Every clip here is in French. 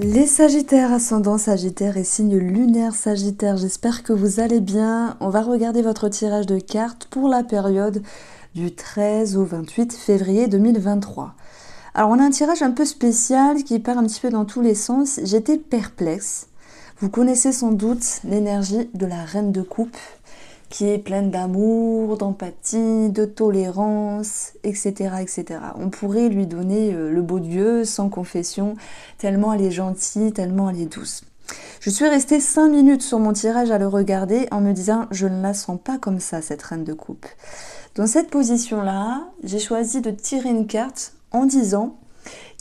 Les Sagittaires, ascendant Sagittaire et signe lunaire Sagittaire, j'espère que vous allez bien. On va regarder votre tirage de cartes pour la période du 13 au 28 février 2023. Alors on a un tirage un peu spécial qui part un petit peu dans tous les sens. J'étais perplexe. Vous connaissez sans doute l'énergie de la reine de coupe qui est pleine d'amour, d'empathie, de tolérance, etc., etc. On pourrait lui donner le beau Dieu sans confession, tellement elle est gentille, tellement elle est douce. Je suis restée 5 minutes sur mon tirage à le regarder en me disant « je ne la sens pas comme ça, cette reine de coupe ». Dans cette position-là, j'ai choisi de tirer une carte en disant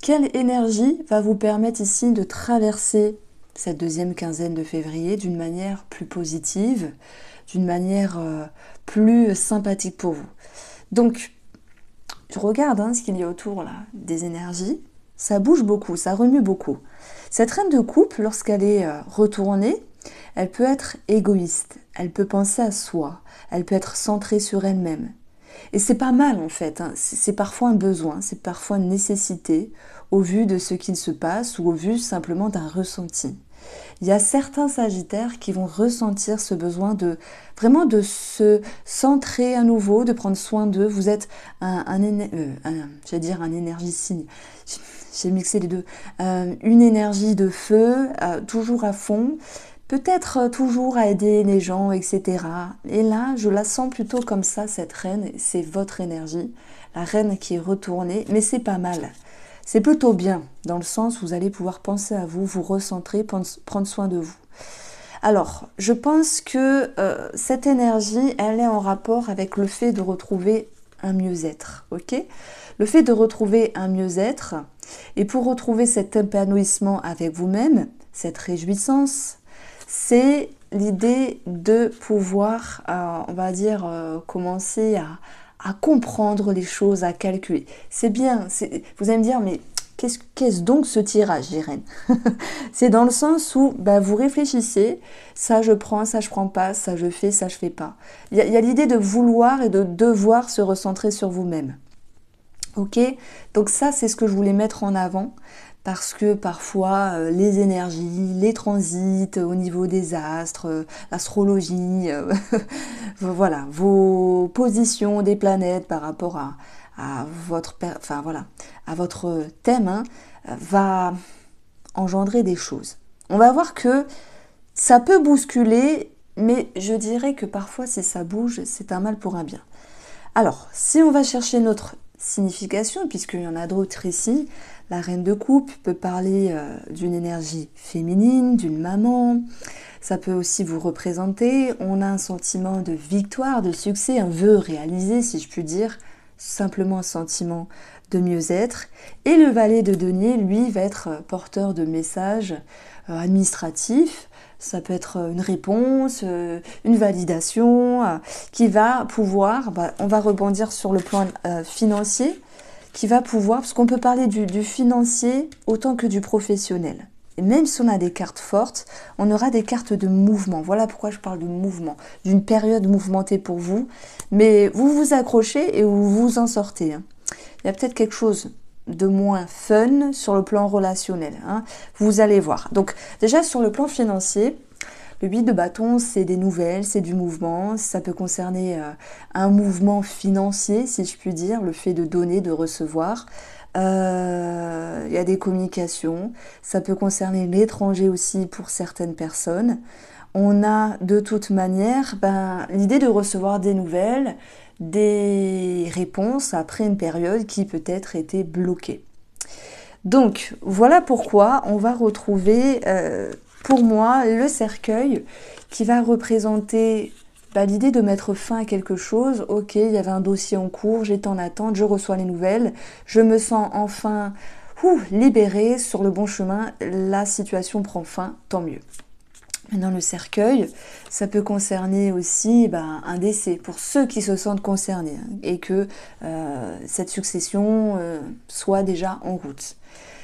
quelle énergie va vous permettre ici de traverser cette deuxième quinzaine de février d'une manière plus positive, d'une manière plus sympathique pour vous. Donc, je regarde ce qu'il y a autour là, des énergies. Ça bouge beaucoup, ça remue beaucoup. Cette reine de coupe, lorsqu'elle est retournée, elle peut être égoïste, elle peut penser à soi, elle peut être centrée sur elle-même. Et c'est pas mal en fait, c'est parfois un besoin, c'est parfois une nécessité au vu de ce qu'il se passe ou au vu simplement d'un ressenti. Il y a certains Sagittaires qui vont ressentir ce besoin de vraiment de se centrer à nouveau, de prendre soin d'eux. Vous êtes j'allais dire un énergie-signe, j'ai mixé les deux, une énergie de feu, toujours à fond, peut-être toujours à aider les gens, etc. Et là, je la sens plutôt comme ça, cette reine, c'est votre énergie, la reine qui est retournée, mais c'est pas mal. C'est plutôt bien, dans le sens où vous allez pouvoir penser à vous, vous recentrer, prendre soin de vous. Alors, je pense que cette énergie, elle est en rapport avec le fait de retrouver un mieux-être, ok ? Le fait de retrouver un mieux-être, et pour retrouver cet épanouissement avec vous-même, cette réjouissance, c'est l'idée de pouvoir, on va dire, commencer à comprendre les choses, à calculer. C'est bien, vous allez me dire, mais qu'est-ce donc ce tirage, Irène? C'est dans le sens où vous réfléchissez, ça je prends pas, ça je fais pas. Il y a l'idée de vouloir et de devoir se recentrer sur vous-même. Ok? Donc ça, c'est ce que je voulais mettre en avant. Parce que parfois, les énergies, les transits au niveau des astres, l'astrologie, voilà, vos positions des planètes par rapport à votre thème, va engendrer des choses. On va voir que ça peut bousculer, mais je dirais que parfois, si ça bouge, c'est un mal pour un bien. Alors, si on va chercher notre signification, puisqu'il y en a d'autres ici, la reine de coupe peut parler d'une énergie féminine, d'une maman. Ça peut aussi vous représenter. On a un sentiment de victoire, de succès, un vœu réalisé, si je puis dire. Simplement un sentiment de mieux-être. Et le valet de denier, lui, va être porteur de messages administratifs. Ça peut être une réponse, une validation qui va pouvoir, on va rebondir sur le plan financier, qui va pouvoir, parce qu'on peut parler du financier autant que du professionnel. Et même si on a des cartes fortes, on aura des cartes de mouvement. Voilà pourquoi je parle de mouvement, d'une période mouvementée pour vous. Mais vous vous accrochez et vous vous en sortez. Il y a peut-être quelque chose de moins fun sur le plan relationnel. Vous allez voir. Donc déjà sur le plan financier, le 8 de bâton, c'est des nouvelles, c'est du mouvement. Ça peut concerner un mouvement financier, si je puis dire, le fait de donner, de recevoir. Il y a des communications. Ça peut concerner l'étranger aussi pour certaines personnes. On a de toute manière l'idée de recevoir des nouvelles, des réponses après une période qui peut-être était bloquée. Donc, voilà pourquoi on va retrouver, pour moi, le cercueil qui va représenter l'idée de mettre fin à quelque chose. Ok, il y avait un dossier en cours, j'étais en attente, je reçois les nouvelles, je me sens enfin libérée, sur le bon chemin, la situation prend fin, tant mieux. Maintenant, le cercueil, ça peut concerner aussi un décès pour ceux qui se sentent concernés et que cette succession soit déjà en route.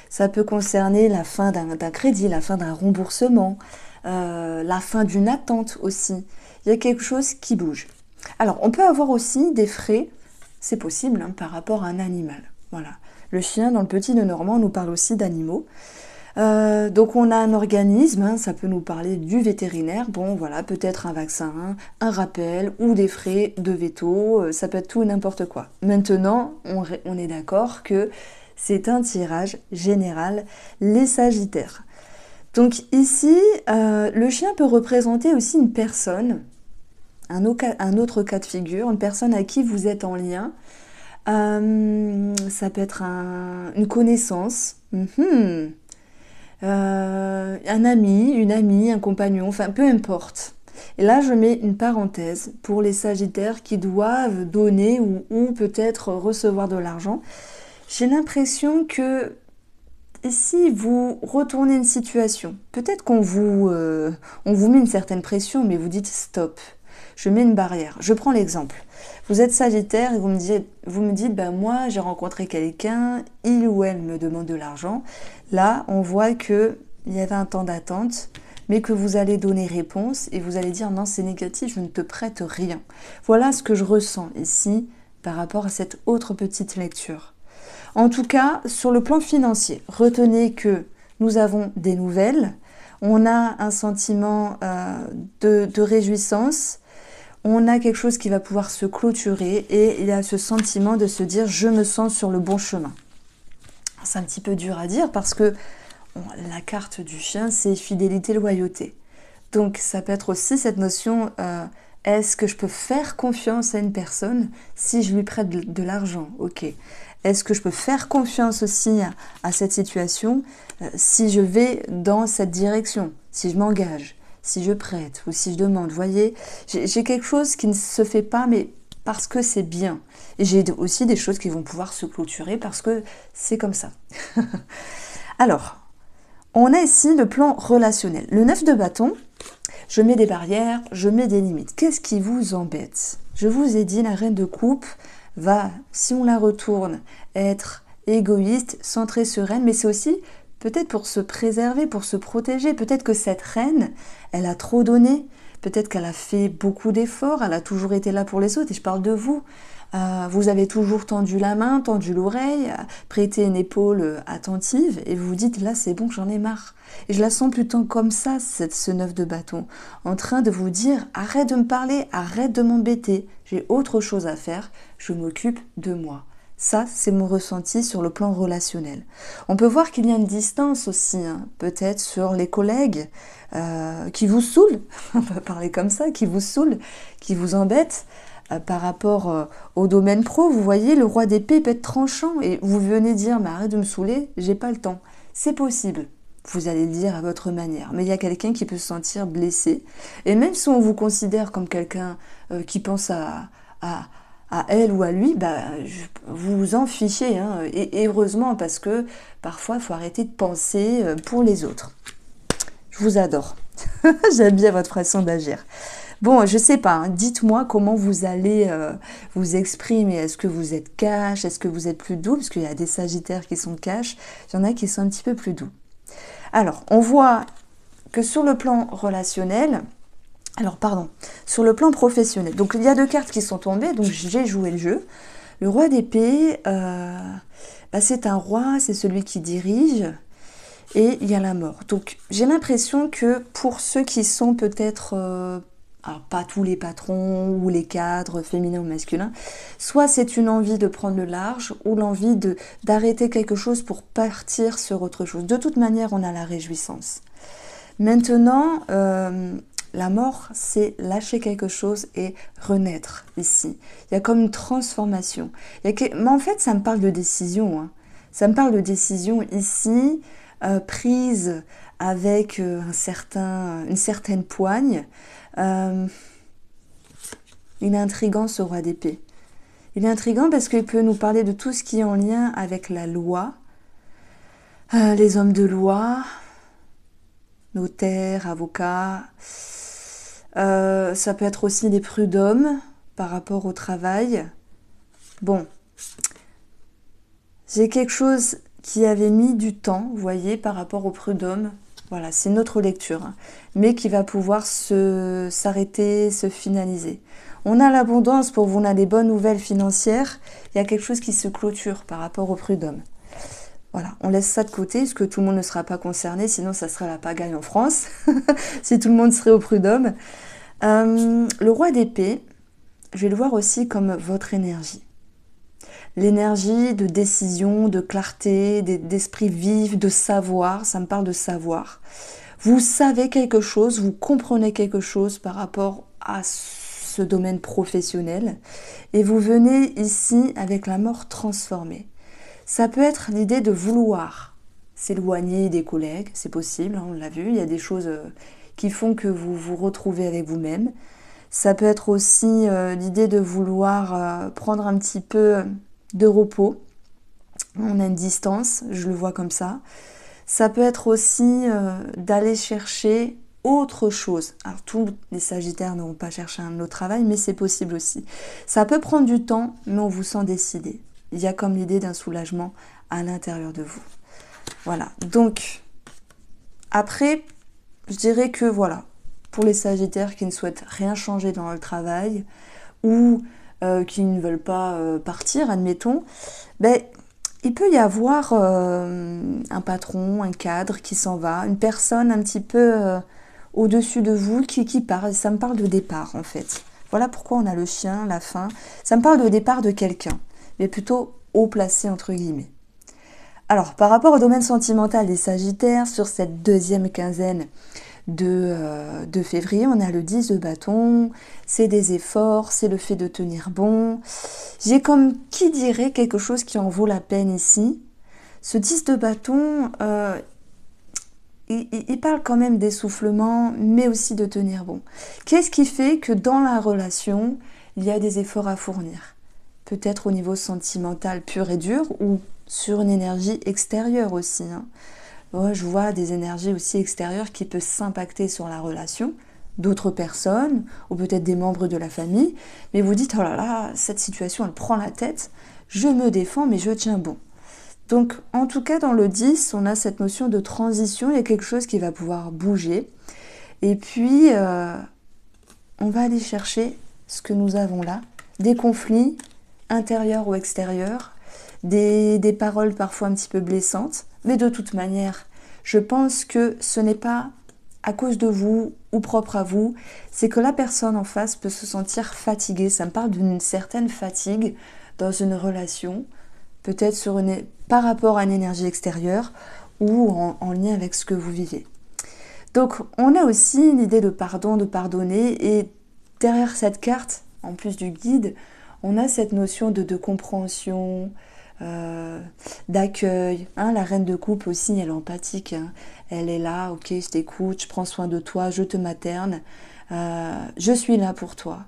Ça peut concerner la fin d'un crédit, la fin d'un remboursement, la fin d'une attente aussi. Il y a quelque chose qui bouge. Alors, on peut avoir aussi des frais, c'est possible, par rapport à un animal. Voilà. Le chien, dans le Petit de Normand, nous parle aussi d'animaux. Donc on a un organisme, hein, ça peut nous parler du vétérinaire, bon voilà, peut-être un vaccin, un rappel ou des frais de veto, ça peut être tout et n'importe quoi. Maintenant, on est d'accord que c'est un tirage général, les Sagittaires. Donc ici, le chien peut représenter aussi une personne, un autre cas de figure, une personne à qui vous êtes en lien. Ça peut être une connaissance. Un ami, une amie, un compagnon, enfin peu importe. Et là, je mets une parenthèse pour les Sagittaires qui doivent donner ou peut-être recevoir de l'argent. J'ai l'impression que si vous retournez une situation, peut-être on vous met une certaine pression, mais vous dites stop, je mets une barrière. Je prends l'exemple. Vous êtes Sagittaire et vous me dites, ben moi j'ai rencontré quelqu'un, il ou elle me demande de l'argent. Là, on voit qu'il y avait un temps d'attente, mais que vous allez donner réponse et vous allez dire non, c'est négatif, je ne te prête rien. Voilà ce que je ressens ici par rapport à cette autre petite lecture. En tout cas, sur le plan financier, retenez que nous avons des nouvelles, on a un sentiment de réjouissance, on a quelque chose qui va pouvoir se clôturer et il y a ce sentiment de se dire je me sens sur le bon chemin. C'est un petit peu dur à dire parce que la carte du chien c'est fidélité, loyauté. Donc ça peut être aussi cette notion est-ce que je peux faire confiance à une personne si je lui prête de l'argent? Ok. Est-ce que je peux faire confiance aussi à cette situation si je vais dans cette direction, si je m'engage? Si je prête ou si je demande, vous voyez, j'ai quelque chose qui ne se fait pas, mais parce que c'est bien. Et j'ai aussi des choses qui vont pouvoir se clôturer parce que c'est comme ça. Alors, on a ici le plan relationnel. Le 9 de bâton, je mets des barrières, je mets des limites. Qu'est-ce qui vous embête? Je vous ai dit, la reine de coupe va, si on la retourne, être égoïste, centrée, sereine, mais c'est aussi peut-être pour se préserver, pour se protéger. Peut-être que cette reine, elle a trop donné. Peut-être qu'elle a fait beaucoup d'efforts. Elle a toujours été là pour les autres. Et je parle de vous. Vous avez toujours tendu la main, tendu l'oreille, prêté une épaule attentive. Et vous vous dites, là, c'est bon, j'en ai marre. Et je la sens plutôt comme ça, ce 9 de bâton. En train de vous dire, arrête de me parler, arrête de m'embêter. J'ai autre chose à faire. Je m'occupe de moi. Ça, c'est mon ressenti sur le plan relationnel. On peut voir qu'il y a une distance aussi, hein, peut-être sur les collègues qui vous saoulent, on peut parler comme ça, qui vous saoulent, qui vous embêtent par rapport au domaine pro. Vous voyez, le roi d'épée peut être tranchant et vous venez dire, mais arrête de me saouler, j'ai pas le temps. C'est possible. Vous allez le dire à votre manière, mais il y a quelqu'un qui peut se sentir blessé. Et même si on vous considère comme quelqu'un qui pense à elle ou à lui, vous vous en fichez, hein, et heureusement parce que parfois il faut arrêter de penser pour les autres. Je vous adore, j'aime bien votre façon d'agir. Bon, je sais pas, hein, dites-moi comment vous allez vous exprimer. Est-ce que vous êtes cash? Est-ce que vous êtes plus doux? Parce qu'il y a des Sagittaires qui sont cash, il y en a qui sont un petit peu plus doux. Alors, on voit que sur le plan relationnel, sur le plan professionnel, donc il y a deux cartes qui sont tombées, donc j'ai joué le jeu. Le roi d'épée, c'est un roi, c'est celui qui dirige, et il y a la mort. Donc j'ai l'impression que pour ceux qui sont peut-être, alors pas tous les patrons ou les cadres féminins ou masculins, soit c'est une envie de prendre le large ou l'envie d'arrêter quelque chose pour partir sur autre chose. De toute manière, on a la réjouissance. Maintenant, la mort, c'est lâcher quelque chose et renaître ici. Il y a comme une transformation. Mais en fait, ça me parle de décision. Hein. Ça me parle de décision ici, prise avec une certaine poigne. Il est intriguant, ce roi d'épée. Il est intriguant parce qu'il peut nous parler de tout ce qui est en lien avec la loi, les hommes de loi, notaires, avocats. Ça peut être aussi des prud'hommes par rapport au travail. Bon, j'ai quelque chose qui avait mis du temps, vous voyez, par rapport au prud'homme. Voilà, c'est notre lecture, hein, mais qui va pouvoir s'arrêter, se finaliser. On a l'abondance pour vous, on a des bonnes nouvelles financières. Il y a quelque chose qui se clôture par rapport au prud'homme. Voilà, on laisse ça de côté, parce que tout le monde ne sera pas concerné, sinon ça serait la pagaille en France, si tout le monde serait au prud'homme. Le roi d'épée, je vais le voir aussi comme votre énergie. L'énergie de décision, de clarté, d'esprit vif, de savoir, ça me parle de savoir. Vous savez quelque chose, vous comprenez quelque chose par rapport à ce domaine professionnel et vous venez ici avec la mort transformée. Ça peut être l'idée de vouloir s'éloigner des collègues, c'est possible, on l'a vu, il y a des choses qui font que vous vous retrouvez avec vous-même. Ça peut être aussi l'idée de vouloir prendre un petit peu de repos. On a une distance, je le vois comme ça. Ça peut être aussi d'aller chercher autre chose. Alors tous les Sagittaires ne vont pas chercher un autre travail, mais c'est possible aussi. Ça peut prendre du temps, mais on vous sent décidé. Il y a comme l'idée d'un soulagement à l'intérieur de vous. Voilà, donc après, je dirais que voilà, pour les Sagittaires qui ne souhaitent rien changer dans le travail ou qui ne veulent pas partir, admettons, ben, il peut y avoir un patron, un cadre qui s'en va, une personne un petit peu au-dessus de vous qui part. Et ça me parle de départ en fait. Voilà pourquoi on a le chien, la fin. Ça me parle de départ de quelqu'un, mais plutôt haut placé entre guillemets. Alors, par rapport au domaine sentimental des Sagittaires, sur cette deuxième quinzaine de février, on a le 10 de bâton, c'est des efforts, c'est le fait de tenir bon. J'ai comme qui dirait quelque chose qui en vaut la peine ici. Ce 10 de bâton, il parle quand même d'essoufflement, mais aussi de tenir bon. Qu'est-ce qui fait que dans la relation, il y a des efforts à fournir? Peut-être au niveau sentimental pur et dur, ou sur une énergie extérieure aussi. Ouais, je vois des énergies aussi extérieures qui peuvent s'impacter sur la relation d'autres personnes, ou peut-être des membres de la famille, mais vous dites, oh là là, cette situation, elle prend la tête, je me défends, mais je tiens bon. Donc, en tout cas, dans le 10, on a cette notion de transition, il y a quelque chose qui va pouvoir bouger, et puis, on va aller chercher ce que nous avons là, des conflits, intérieurs ou extérieurs, des paroles parfois un petit peu blessantes, mais de toute manière, je pense que ce n'est pas à cause de vous ou propre à vous, c'est que la personne en face peut se sentir fatiguée. Ça me parle d'une certaine fatigue dans une relation, peut-être par rapport à une énergie extérieure ou en lien avec ce que vous vivez. Donc on a aussi l'idée de pardon, de pardonner, et derrière cette carte, en plus du guide, on a cette notion de compréhension, d'accueil. La reine de coupe aussi, elle est empathique. Elle est là, ok, je t'écoute, je prends soin de toi, je te materne, je suis là pour toi.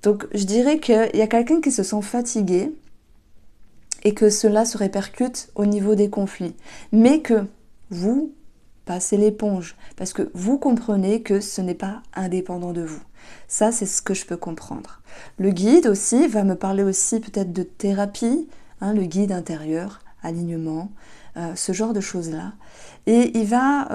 Donc je dirais qu'il y a quelqu'un qui se sent fatigué et que cela se répercute au niveau des conflits. Mais que vous passez l'éponge, parce que vous comprenez que ce n'est pas indépendant de vous. Ça, c'est ce que je peux comprendre. Le guide aussi va me parler aussi peut-être de thérapie, le guide intérieur, alignement, ce genre de choses-là. Et il va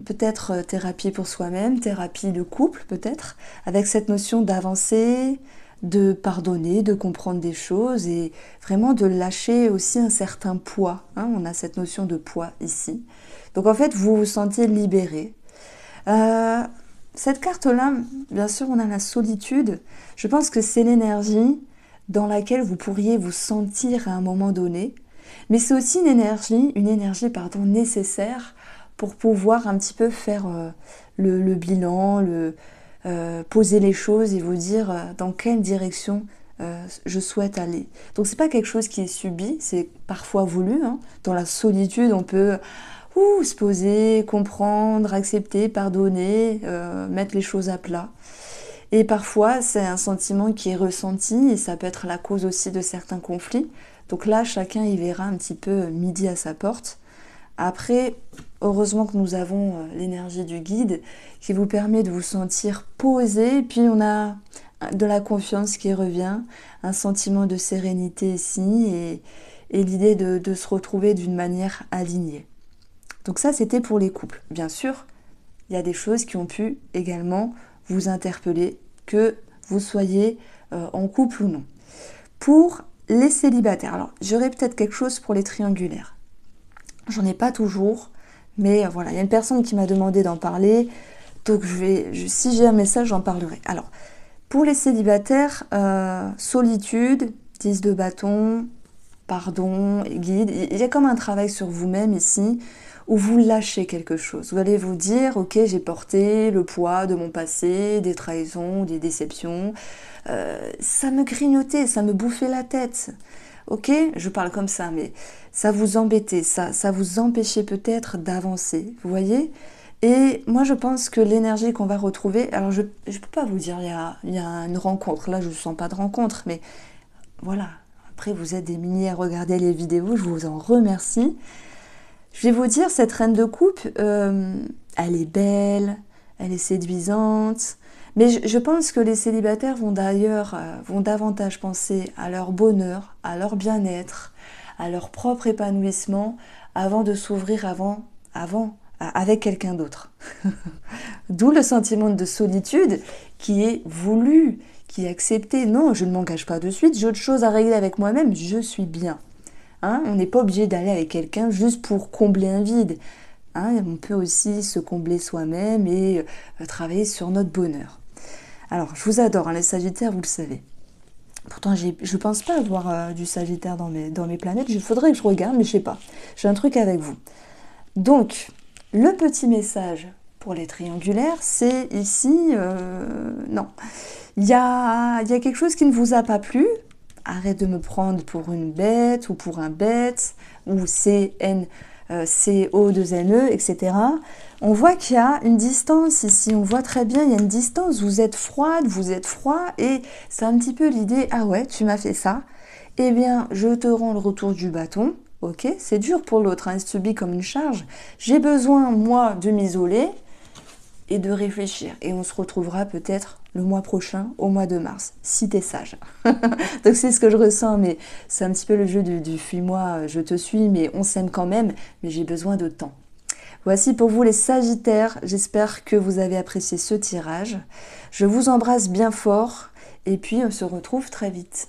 peut-être thérapie pour soi-même, thérapie de couple peut-être, avec cette notion d'avancer, de pardonner, de comprendre des choses et vraiment de lâcher aussi un certain poids. On a cette notion de poids ici. Donc en fait, vous vous sentez libéré. Cette carte-là, bien sûr, on a la solitude. Je pense que c'est l'énergie dans laquelle vous pourriez vous sentir à un moment donné. Mais c'est aussi une énergie nécessaire pour pouvoir un petit peu faire le bilan, poser les choses et vous dire dans quelle direction je souhaite aller. Donc c'est pas quelque chose qui est subi, c'est parfois voulu. Dans la solitude, on peut se poser, comprendre, accepter, pardonner, mettre les choses à plat. Et parfois, c'est un sentiment qui est ressenti et ça peut être la cause aussi de certains conflits. Donc là, chacun y verra un petit peu midi à sa porte. Après, heureusement que nous avons l'énergie du guide qui vous permet de vous sentir posé. Puis on a de la confiance qui revient, un sentiment de sérénité ici et l'idée de se retrouver d'une manière alignée. Donc ça, c'était pour les couples. Bien sûr, il y a des choses qui ont pu également vous interpeller, que vous soyez en couple ou non. Pour les célibataires, alors j'aurais peut-être quelque chose pour les triangulaires. J'en ai pas toujours, mais voilà, il y a une personne qui m'a demandé d'en parler, donc si j'ai un message, j'en parlerai. Alors, pour les célibataires, solitude, 10 de bâton, pardon, guide, il y a comme un travail sur vous-même ici, où vous lâchez quelque chose. Vous allez vous dire, ok, j'ai porté le poids de mon passé, des trahisons, des déceptions, ça me grignotait, ça me bouffait la tête. Ok, je parle comme ça, mais ça vous embêtait, ça vous empêchait peut-être d'avancer, vous voyez? Et moi, je pense que l'énergie qu'on va retrouver, alors je ne peux pas vous dire, il y a une rencontre, là je ne sens pas de rencontre, mais voilà, après vous êtes des milliers à regarder les vidéos, je vous en remercie. Je vais vous dire, cette reine de coupe, elle est belle, elle est séduisante, mais je pense que les célibataires vont d'ailleurs, vont davantage penser à leur bonheur, à leur bien-être, à leur propre épanouissement, avant de s'ouvrir avec quelqu'un d'autre. D'où le sentiment de solitude qui est voulu, qui est accepté. Non, je ne m'engage pas de suite, j'ai autre chose à régler avec moi-même, je suis bien. Hein, on n'est pas obligé d'aller avec quelqu'un juste pour combler un vide. Hein, on peut aussi se combler soi-même et travailler sur notre bonheur. Alors, je vous adore, hein, les Sagittaires, vous le savez. Pourtant, je ne pense pas avoir du Sagittaire dans mes planètes. Il faudrait que je regarde, mais je sais pas. J'ai un truc avec vous. Donc, le petit message pour les triangulaires, c'est ici, non. Il y a quelque chose qui ne vous a pas plu. Arrête de me prendre pour une bête ou pour un bête, ou C-O-2-N-E, etc. On voit qu'il y a une distance ici, on voit très bien, il y a une distance, vous êtes froide, vous êtes froid, et c'est un petit peu l'idée, ah ouais, tu m'as fait ça, eh bien, je te rends le retour du bâton, ok, c'est dur pour l'autre, hein, il subit comme une charge, j'ai besoin, moi, de m'isoler, et de réfléchir. Et on se retrouvera peut-être le mois prochain, au mois de mars, si t'es sage. Donc c'est ce que je ressens, mais c'est un petit peu le jeu du fuis-moi, je te suis, mais on s'aime quand même, mais j'ai besoin de temps. Voici pour vous les Sagittaires, j'espère que vous avez apprécié ce tirage. Je vous embrasse bien fort, et puis on se retrouve très vite.